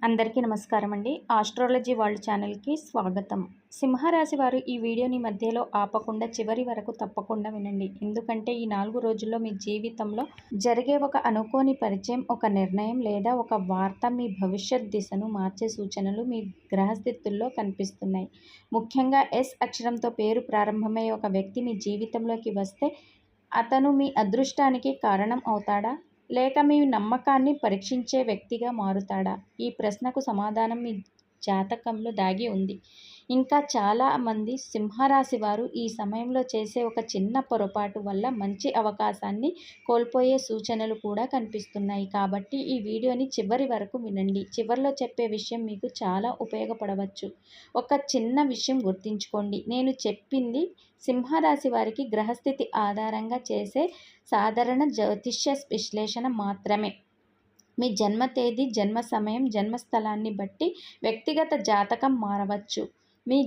అందరికీ నమస్కారం అండి. ఆస్ట్రాలజీ వరల్డ్ ఛానల్‌కి స్వాగతం. సింహరాశి వారు ఈ వీడియోని మధ్యలో ఆపకుండా చివరి వరకు తప్పకుండా వినండి. ఎందుకంటే ఈ 4 రోజుల్లో మీ జీవితంలో జరిగే ఒక అనుకోని పరిచయం, ఒక నిర్ణయం లేదా ఒక వార్త మీ భవిష్యత్ దిశను మార్చే సూచనలు మీ గ్రహస్థితుల్లో కనిపిస్తున్నాయి. ముఖ్యంగా ఎస్ అక్షరంతో పేరు ప్రారంభమయ్యే ఒక వ్యక్తి మీ జీవితంలోకి వస్తే అతను మీ అదృష్టానికి కారణం అవుతాడా? లేక మీ నమ్మకాన్ని పరీక్షించే వ్యక్తిగా మారుతాడా? ఈ ప్రశ్నకు సమాధానం మీ జాతకంలో దాగి ఉంది. ఇంకా చాలామంది సింహరాశి వారు ఈ సమయంలో చేసే ఒక చిన్న పొరపాటు వల్ల మంచి అవకాశాన్ని కోల్పోయే సూచనలు కూడా కనిపిస్తున్నాయి. కాబట్టి ఈ వీడియోని చివరి వరకు వినండి. చివర్లో చెప్పే విషయం మీకు చాలా ఉపయోగపడవచ్చు. ఒక చిన్న విషయం గుర్తుంచుకోండి. నేను చెప్పింది సింహరాశి వారికి గ్రహస్థితి ఆధారంగా చేసే సాధారణ జ్యోతిష్య విశ్లేషణ మాత్రమే. మీ జన్మ తేదీ, జన్మ సమయం, జన్మస్థలాన్ని బట్టి వ్యక్తిగత జాతకం మారవచ్చు. మీ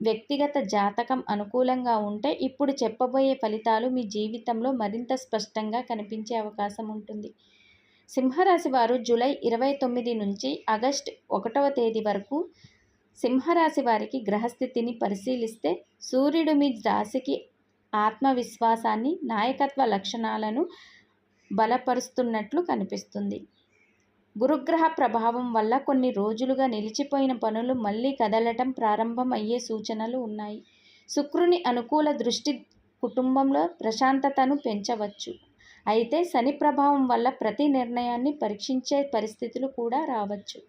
వ్యక్తిగత జాతకం అనుకూలంగా ఉంటే ఇప్పుడు చెప్పబోయే ఫలితాలు మీ జీవితంలో మరింత స్పష్టంగా కనిపించే అవకాశం ఉంటుంది. సింహరాశి వారు జూలై 29 నుంచి ఆగస్టు 1వ తేదీ వరకు సింహరాశి వారికి గ్రహస్థితిని పరిశీలిస్తే సూర్యుడు మీ రాశికి ఆత్మవిశ్వాసాన్ని, నాయకత్వ లక్షణాలను బలపరుస్తున్నట్లు కనిపిస్తుంది. గురుగ్రహ ప్రభావం వల్ల కొన్ని రోజులుగా నిలిచిపోయిన పనులు మళ్ళీ కదలటం ప్రారంభం అయ్యే సూచనలు ఉన్నాయి. శుక్రుని అనుకూల దృష్టి కుటుంబంలో ప్రశాంతతను పెంచవచ్చు. అయితే శని ప్రభావం వల్ల ప్రతి నిర్ణయాన్ని పరీక్షించే పరిస్థితులు కూడా రావచ్చు.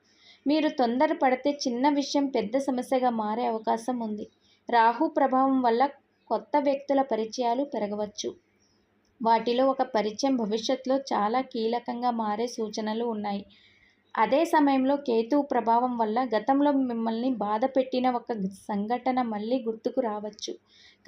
మీరు తొందరపడితే చిన్న విషయం పెద్ద సమస్యగా మారే అవకాశం ఉంది. రాహు ప్రభావం వల్ల కొత్త వ్యక్తుల పరిచయాలు పెరగవచ్చు. వాటిలో ఒక పరిచయం భవిష్యత్తులో చాలా కీలకంగా మారే సూచనలు ఉన్నాయి. అదే సమయంలో కేతువు ప్రభావం వల్ల గతంలో మిమ్మల్ని బాధ పెట్టిన ఒక సంఘటన మళ్ళీ గుర్తుకు రావచ్చు.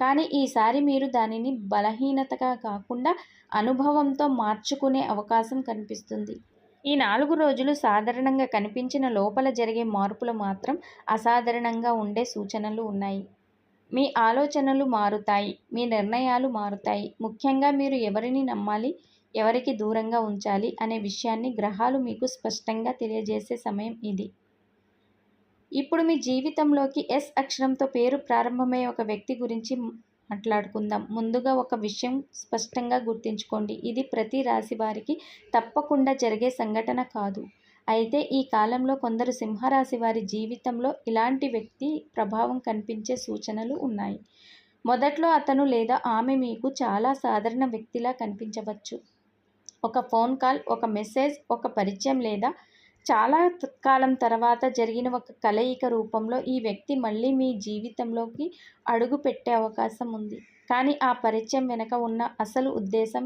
కానీ ఈసారి మీరు దానిని బలహీనతగా కాకుండా అనుభవంతో మార్చుకునే అవకాశం కనిపిస్తుంది. ఈ 4 రోజులు సాధారణంగా కనిపించిన లోపల జరిగే మార్పులు మాత్రం అసాధారణంగా ఉండే సూచనలు ఉన్నాయి. మీ ఆలోచనలు మారుతాయి, మీ నిర్ణయాలు మారుతాయి. ముఖ్యంగా మీరు ఎవరిని నమ్మాలి, ఎవరికి దూరంగా ఉంచాలి అనే విషయాన్ని గ్రహాలు మీకు స్పష్టంగా తెలియజేసే సమయం ఇది. ఇప్పుడు మీ జీవితంలోకి ఎస్ అక్షరంతో పేరు ప్రారంభమయ్యే ఒక వ్యక్తి గురించి మాట్లాడుకుందాం. ముందుగా ఒక విషయం స్పష్టంగా గుర్తుంచుకోండి. ఇది ప్రతి రాశి వారికి తప్పకుండా జరిగే సంఘటన కాదు. అయితే ఈ కాలంలో కొందరు సింహరాశి వారి జీవితంలో ఇలాంటి వ్యక్తి ప్రభావం కనిపించే సూచనలు ఉన్నాయి. మొదట్లో అతను లేదా ఆమె మీకు చాలా సాధారణ వ్యక్తిలా కనిపించవచ్చు. ఒక ఫోన్ కాల్, ఒక మెసేజ్, ఒక పరిచయం లేదా చాలా కాలం తర్వాత జరిగిన ఒక కలయిక రూపంలో ఈ వ్యక్తి మళ్ళీ మీ జీవితంలోకి అడుగు పెట్టే అవకాశం ఉంది. కానీ ఆ పరిచయం వెనుక ఉన్న అసలు ఉద్దేశం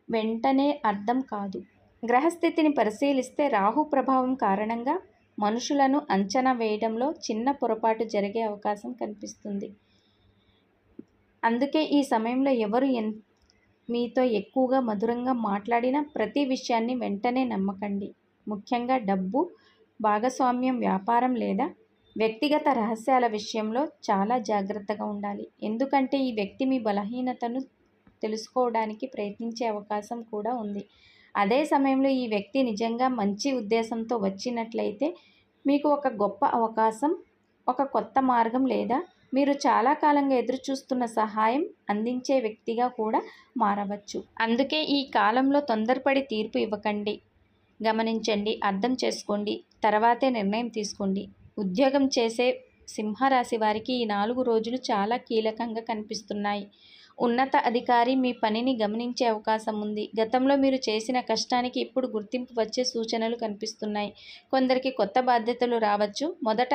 వెంటనే అర్థం కాదు. గ్రహస్థితిని పరిశీలిస్తే రాహు ప్రభావం కారణంగా మనుషులను అంచనా వేయడంలో చిన్న పొరపాటు జరిగే అవకాశం కనిపిస్తుంది. అందుకే ఈ సమయంలో ఎవరు మీతో ఎక్కువగా మధురంగా మాట్లాడిన ప్రతి విషయాన్ని వెంటనే నమ్మకండి. ముఖ్యంగా డబ్బు, భాగస్వామ్యం, వ్యాపారం లేదా వ్యక్తిగత రహస్యాల విషయంలో చాలా జాగ్రత్తగా ఉండాలి. ఎందుకంటే ఈ వ్యక్తి మీ బలహీనతను తెలుసుకోవడానికి ప్రయత్నించే అవకాశం కూడా ఉంది. అదే సమయంలో ఈ వ్యక్తి నిజంగా మంచి ఉద్దేశంతో వచ్చినట్లయితే మీకు ఒక గొప్ప అవకాశం, ఒక కొత్త మార్గం లేదా మీరు చాలా కాలంగా ఎదురుచూస్తున్న సహాయం అందించే వ్యక్తిగా కూడా మారవచ్చు. అందుకే ఈ కాలంలో తొందరపడి తీర్పు ఇవ్వకండి. గమనించండి, అర్థం చేసుకోండి, తర్వాతే నిర్ణయం తీసుకోండి. ఉద్యోగం చేసే సింహరాశి వారికి ఈ 4 రోజులు చాలా కీలకంగా కనిపిస్తున్నాయి. ఉన్నత అధికారి మీ పనిని గమనించే అవకాశం ఉంది. గతంలో మీరు చేసిన కష్టానికి ఇప్పుడు గుర్తింపు వచ్చే సూచనలు కనిపిస్తున్నాయి. కొందరికి కొత్త బాధ్యతలు రావచ్చు. మొదట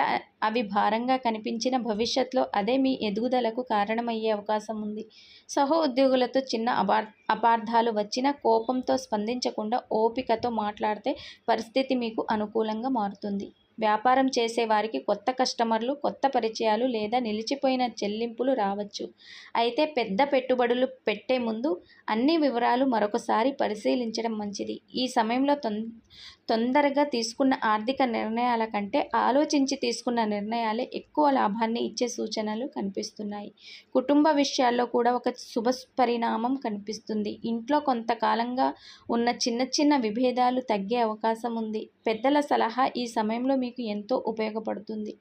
అవి భారంగా కనిపించిన భవిష్యత్తులో అదే మీ ఎదుగుదలకు కారణమయ్యే అవకాశం ఉంది. సహోద్యోగులతో చిన్న అపార్థాలు వచ్చినా కోపంతో స్పందించకుండా ఓపికతో మాట్లాడితే పరిస్థితి మీకు అనుకూలంగా మారుతుంది. వ్యాపారం చేసే వారికి కొత్త కస్టమర్లు, కొత్త పరిచయాలు లేదా నిలిచిపోయిన చెల్లింపులు రావచ్చు. అయితే పెద్ద పెట్టుబడులు పెట్టే ముందు అన్ని వివరాలు మరొకసారి పరిశీలించడం మంచిది. ఈ సమయంలో తొందరగా తీసుకున్న ఆర్థిక నిర్ణయాల కంటే ఆలోచించి తీసుకున్న నిర్ణయాలే ఎక్కువ లాభాన్ని ఇచ్చే సూచనలు కనిపిస్తున్నాయి. కుటుంబ విషయాల్లో కూడా ఒక శుభ పరిణామం కనిపిస్తుంది. ఇంట్లో కొంతకాలంగా ఉన్న చిన్న చిన్న విభేదాలు తగ్గే అవకాశం ఉంది. పెద్దల సలహా ఈ సమయంలో మీకు ఎంతో ఉపయోగపడుతుంది.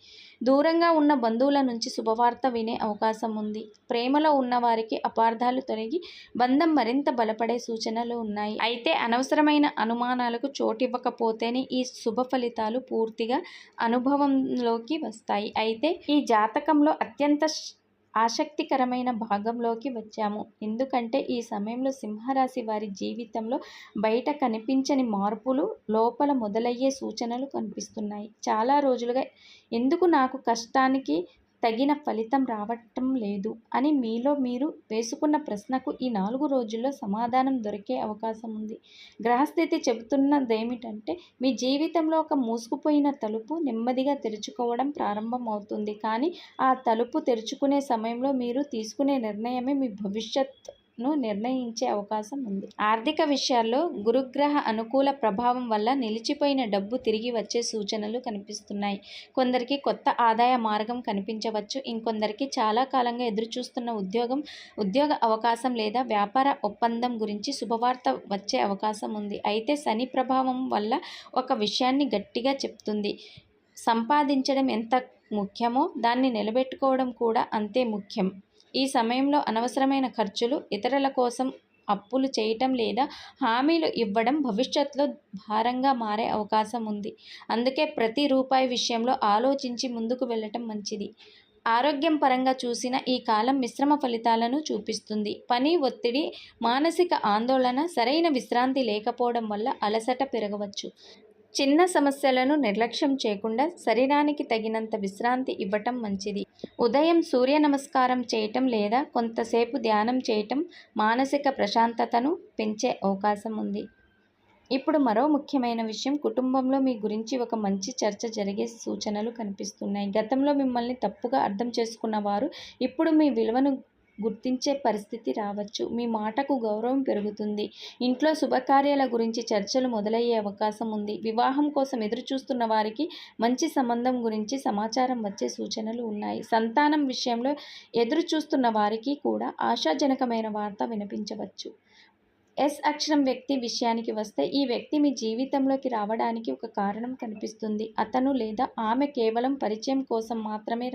దూరంగా ఉన్న బంధువుల నుంచి శుభవార్త వినే అవకాశం ఉంది. ప్రేమలో ఉన్నవారికి అపార్థాలు తొలగి బంధం మరింత బలపడే సూచనలు ఉన్నాయి. అయితే అనవసరమైన అనుమానాలకు చోటివ్వకపోతేనే ఈ శుభ ఫలితాలు పూర్తిగా అనుభవంలోకి వస్తాయి. అయితే ఈ జాతకంలో అత్యంత ఆసక్తికరమైన భాగంలోకి వచ్చాము. ఎందుకంటే ఈ సమయంలో సింహరాశి వారి జీవితంలో బయట కనిపించని మార్పులు లోపల మొదలయ్యే సూచనలు కనిపిస్తున్నాయి. చాలా రోజులుగా ఎందుకు నాకు కష్టానికి తగిన ఫలితం రావటం లేదు అని మీలో మీరు వేసుకున్న ప్రశ్నకు ఈ 4 రోజుల్లో సమాధానం దొరికే అవకాశం ఉంది. గ్రహస్థితి చెబుతున్నదేమిటంటే మీ జీవితంలో ఒక మూసుకుపోయిన తలుపు నెమ్మదిగా తెరుచుకోవడం ప్రారంభమవుతుంది. కానీ ఆ తలుపు తెరుచుకునే సమయంలో మీరు తీసుకునే నిర్ణయమే మీ భవిష్యత్తును నిర్ణయించే అవకాశం ఉంది. ఆర్థిక విషయాల్లో గురుగ్రహ అనుకూల ప్రభావం వల్ల నిలిచిపోయిన డబ్బు తిరిగి వచ్చే సూచనలు కనిపిస్తున్నాయి. కొందరికి కొత్త ఆదాయ మార్గం కనిపించవచ్చు. ఇంకొందరికి చాలా కాలంగా ఎదురుచూస్తున్న ఉద్యోగ అవకాశం లేదా వ్యాపార ఒప్పందం గురించి శుభవార్త వచ్చే అవకాశం ఉంది. అయితే శని ప్రభావం వల్ల ఒక విషయాన్ని గట్టిగా చెప్తుంది. సంపాదించడం ఎంత ముఖ్యమో దాన్ని నిలబెట్టుకోవడం కూడా అంతే ముఖ్యం. ఈ సమయంలో అనవసరమైన ఖర్చులు, ఇతరుల కోసం అప్పులు చేయటం లేదా హామీలు ఇవ్వడం భవిష్యత్తులో భారంగా మారే అవకాశం ఉంది. అందుకే ప్రతి రూపాయి విషయంలో ఆలోచించి ముందుకు వెళ్ళటం మంచిది. ఆరోగ్యం పరంగా చూసిన ఈ కాలం మిశ్రమ ఫలితాలను చూపిస్తుంది. పని ఒత్తిడి, మానసిక ఆందోళన, సరైన విశ్రాంతి లేకపోవడం వల్ల అలసట పెరగవచ్చు. చిన్న సమస్యలను నిర్లక్ష్యం చేయకుండా శరీరానికి తగినంత విశ్రాంతి ఇవ్వటం మంచిది. ఉదయం సూర్య నమస్కారం చేయటం లేదా కొంతసేపు ధ్యానం చేయటం మానసిక ప్రశాంతతను పెంచే అవకాశం ఉంది. ఇప్పుడు మరో ముఖ్యమైన విషయం, కుటుంబంలో మీ గురించి ఒక మంచి చర్చ జరిగే సూచనలు కనిపిస్తున్నాయి. గతంలో మిమ్మల్ని తప్పుగా అర్థం చేసుకున్న వారు ఇప్పుడు మీ విలువను గుర్తించే పరిస్థితి రావచ్చు. మీ మాటకు గౌరవం పెరుగుతుంది. ఇంట్లో శుభకార్యాల గురించి చర్చలు మొదలయ్యే అవకాశం ఉంది. వివాహం కోసం ఎదురుచూస్తున్న వారికి మంచి సంబంధం గురించి సమాచారం వచ్చే సూచనలు ఉన్నాయి. సంతానం విషయంలో ఎదురుచూస్తున్న వారికి కూడా ఆశాజనకమైన వార్త వినిపించవచ్చు. ఎస్ అక్షరం వ్యక్తి విషయానికి వస్తే ఈ వ్యక్తి మీ జీవితంలోకి రావడానికి ఒక కారణం కనిపిస్తుంది. అతను లేదా ఆమె కేవలం పరిచయం కోసం మాత్రమే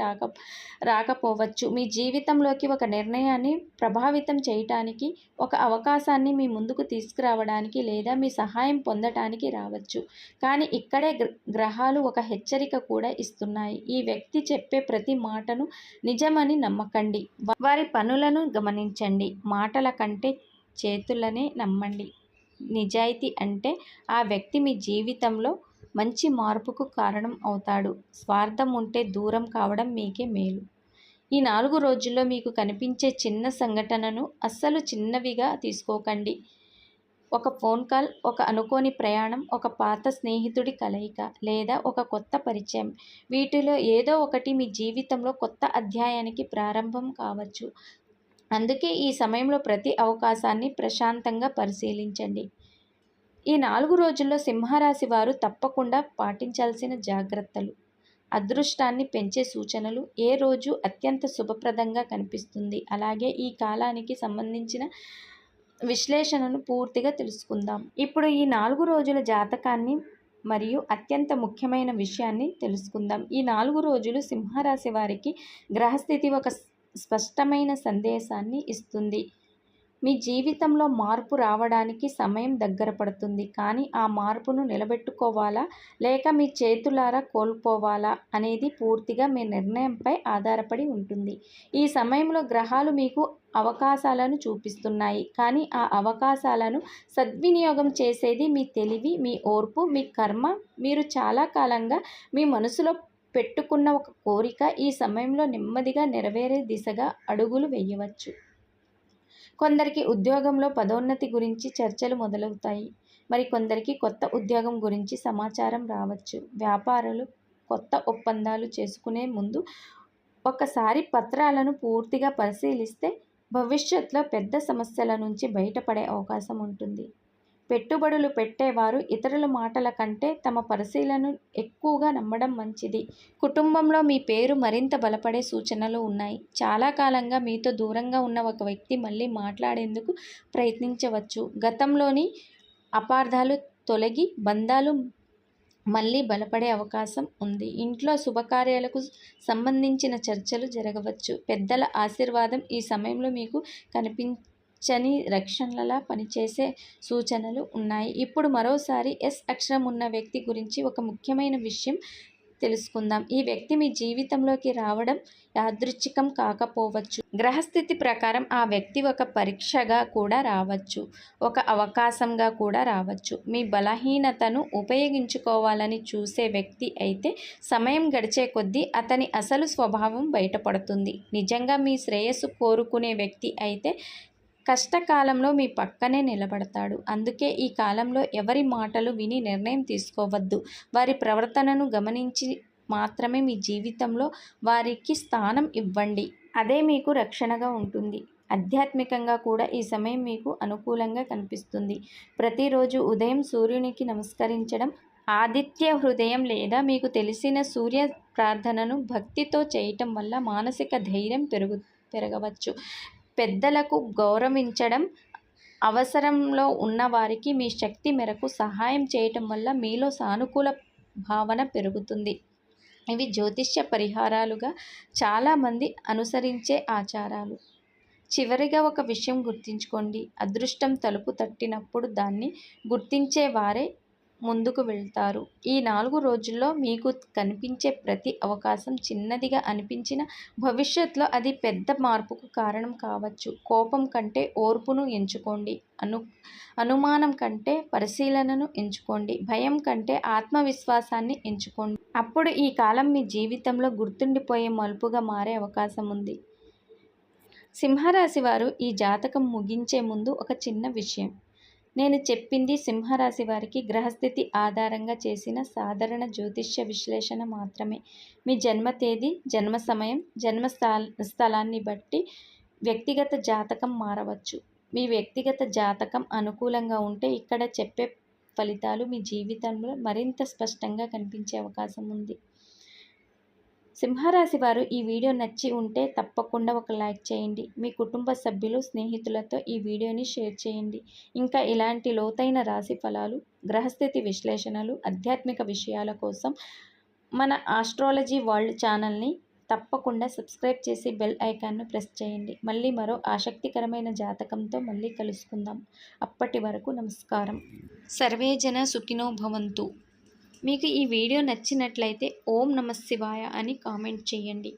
రాకపోవచ్చు. మీ జీవితంలోకి ఒక నిర్ణయాన్ని ప్రభావితం చేయటానికి, ఒక అవకాశాన్ని మీ ముందుకు తీసుకురావడానికి లేదా మీ సహాయం పొందటానికి రావచ్చు. కానీ ఇక్కడే గ్రహాలు ఒక హెచ్చరిక కూడా ఇస్తున్నాయి. ఈ వ్యక్తి చెప్పే ప్రతి మాటను నిజమని నమ్మకండి. వారి పనులను గమనించండి. మాటల కంటే చేతులనే నమ్మండి. నిజాయితీ అంటే ఆ వ్యక్తి మీ జీవితంలో మంచి మార్పుకు కారణం అవుతాడు. స్వార్థం ఉంటే దూరం కావడం మీకే మేలు. ఈ 4 రోజుల్లో మీకు కనిపించే చిన్న సంఘటనను అస్సలు చిన్నవిగా తీసుకోకండి. ఒక ఫోన్ కాల్, ఒక అనుకోని ప్రయాణం, ఒక పాత స్నేహితుడి కలయిక లేదా ఒక కొత్త పరిచయం, వీటిలో ఏదో ఒకటి మీ జీవితంలో కొత్త అధ్యాయానికి ప్రారంభం కావచ్చు. అందుకే ఈ సమయంలో ప్రతి అవకాశాన్ని ప్రశాంతంగా పరిశీలించండి. ఈ 4 రోజుల్లో సింహరాశి వారు తప్పకుండా పాటించాల్సిన జాగ్రత్తలు. అదృష్టాన్ని పెంచే సూచనలు. ఏ రోజు అత్యంత శుభప్రదంగా కనిపిస్తుంది, అలాగే ఈ కాలానికి సంబంధించిన విశ్లేషణను పూర్తిగా తెలుసుకుందాం. ఇప్పుడు ఈ 4 రోజుల జాతకాన్ని మరియు అత్యంత ముఖ్యమైన విషయాన్ని తెలుసుకుందాం. ఈ 4 రోజులు సింహరాశి వారికి గ్రహస్థితి ఒక స్పష్టమైన సందేశాన్ని ఇస్తుంది. మీ జీవితంలో మార్పు రావడానికి సమయం దగ్గర పడుతుంది. కానీ ఆ మార్పును నిలబెట్టుకోవాలా లేక మీ చేతులారా కోల్పోవాలా అనేది పూర్తిగా మీ నిర్ణయంపై ఆధారపడి ఉంటుంది. ఈ సమయంలో గ్రహాలు మీకు అవకాశాలను చూపిస్తున్నాయి. కానీ ఆ అవకాశాలను సద్వినియోగం చేసేది మీ తెలివి, మీ ఓర్పు, మీ కర్మ. మీరు చాలా కాలంగా మీ మనసులో పెట్టుకున్న ఒక కోరిక ఈ సమయంలో నెమ్మదిగా నెరవేరే దిశగా అడుగులు వేయవచ్చు. కొందరికి ఉద్యోగంలో పదోన్నతి గురించి చర్చలు మొదలవుతాయి. మరికొందరికి కొత్త ఉద్యోగం గురించి సమాచారం రావచ్చు. వ్యాపారులు కొత్త ఒప్పందాలు చేసుకునే ముందు ఒకసారి పత్రాలను పూర్తిగా పరిశీలిస్తే భవిష్యత్తులో పెద్ద సమస్యల నుంచి బయటపడే అవకాశం ఉంటుంది. పెట్టుబడులు పెట్టేవారు ఇతరుల మాటల కంటే తమ పరిశీలనను ఎక్కువగా నమ్మడం మంచిది. కుటుంబంలో మీ పేరు మరింత బలపడే సూచనలు ఉన్నాయి. చాలా కాలంగా మీతో దూరంగా ఉన్న ఒక వ్యక్తి మళ్ళీ మాట్లాడేందుకు ప్రయత్నించవచ్చు. గతంలోని అపార్థాలు తొలగి బంధాలు మళ్ళీ బలపడే అవకాశం ఉంది. ఇంట్లో శుభకార్యాలకు సంబంధించిన చర్చలు జరగవచ్చు. పెద్దల ఆశీర్వాదం ఈ సమయంలో మీకు కనిపించని రక్షణలా పనిచేసే సూచనలు ఉన్నాయి. ఇప్పుడు మరోసారి ఎస్ అక్షరం ఉన్న వ్యక్తి గురించి ఒక ముఖ్యమైన విషయం తెలుసుకుందాం. ఈ వ్యక్తి మీ జీవితంలోకి రావడం యాదృచ్ఛికం కాకపోవచ్చు. గ్రహస్థితి ప్రకారం ఆ వ్యక్తి ఒక పరీక్షగా కూడా రావచ్చు, ఒక అవకాశంగా కూడా రావచ్చు. మీ బలహీనతను ఉపయోగించుకోవాలని చూసే వ్యక్తి అయితే సమయం గడిచే కొద్దీ అతని అసలు స్వభావం బయటపడుతుంది. నిజంగా మీ శ్రేయస్సు కోరుకునే వ్యక్తి అయితే కష్టకాలంలో మీ పక్కనే నిలబడతాడు. అందుకే ఈ కాలంలో ఎవరి మాటలు విని నిర్ణయం తీసుకోవద్దు. వారి ప్రవర్తనను గమనించి మాత్రమే మీ జీవితంలో వారికి స్థానం ఇవ్వండి. అదే మీకు రక్షణగా ఉంటుంది. ఆధ్యాత్మికంగా కూడా ఈ సమయం మీకు అనుకూలంగా కనిపిస్తుంది. ప్రతిరోజు ఉదయం సూర్యునికి నమస్కరించడం, ఆదిత్య హృదయం లేదా మీకు తెలిసిన సూర్య ప్రార్థనను భక్తితో చేయటం వల్ల మానసిక ధైర్యం పెరగవచ్చు. పెద్దలకు గౌరవించడం, అవసరంలో ఉన్నవారికి మీ శక్తి మేరకు సహాయం చేయటం వల్ల మీలో సానుకూల భావన పెరుగుతుంది. ఇవి జ్యోతిష్య పరిహారాలుగా చాలామంది అనుసరించే ఆచారాలు. చివరిగా ఒక విషయం గుర్తుంచుకోండి. అదృష్టం తలుపు తట్టినప్పుడు దాన్ని గుర్తించే వారే ముందుకు వెళ్తారు. ఈ 4 రోజుల్లో మీకు కనిపించే ప్రతి అవకాశం చిన్నదిగా అనిపించిన భవిష్యత్తులో అది పెద్ద మార్పుకు కారణం కావచ్చు. కోపం కంటే ఓర్పును ఎంచుకోండి. అనుమానం కంటే పరిశీలనను ఎంచుకోండి. భయం కంటే ఆత్మవిశ్వాసాన్ని ఎంచుకోండి. అప్పుడు ఈ కాలం మీ జీవితంలో గుర్తుండిపోయే మలుపుగా మారే అవకాశం ఉంది. సింహరాశి వారు ఈ జాతకం ముగించే ముందు ఒక చిన్న విషయం. నేను చెప్పింది సింహరాశి వారికి గ్రహస్థితి ఆధారంగా చేసిన సాధారణ జ్యోతిష్య విశ్లేషణ మాత్రమే. మీ జన్మ తేదీ, జన్మ సమయం, జన్మ స్థలాన్ని బట్టి వ్యక్తిగత జాతకం మారవచ్చు. మీ వ్యక్తిగత జాతకం అనుకూలంగా ఉంటే ఇక్కడ చెప్పే ఫలితాలు మీ జీవితంలో మరింత స్పష్టంగా కనిపించే అవకాశం ఉంది. సింహరాశి వారు ఈ వీడియో నచ్చి ఉంటే తప్పకుండా ఒక లైక్ చేయండి. మీ కుటుంబ సభ్యులు, స్నేహితులతో ఈ వీడియోని షేర్ చేయండి. ఇంకా ఇలాంటి లోతైన రాశి ఫలాలు, గ్రహస్థితి విశ్లేషణలు, ఆధ్యాత్మిక విషయాల కోసం మన ఆస్ట్రాలజీ వరల్డ్ ఛానల్ని తప్పకుండా సబ్స్క్రైబ్ చేసి బెల్ ఐకాన్ను ప్రెస్ చేయండి. మళ్ళీ మరో ఆసక్తికరమైన జాతకంతో మళ్ళీ కలుసుకుందాం. అప్పటి వరకు నమస్కారం. సర్వే జన సుఖినో భవంతు. మీకు ఈ వీడియో నచ్చినట్లయితే ఓం నమః శివాయ అని కామెంట్ చేయండి.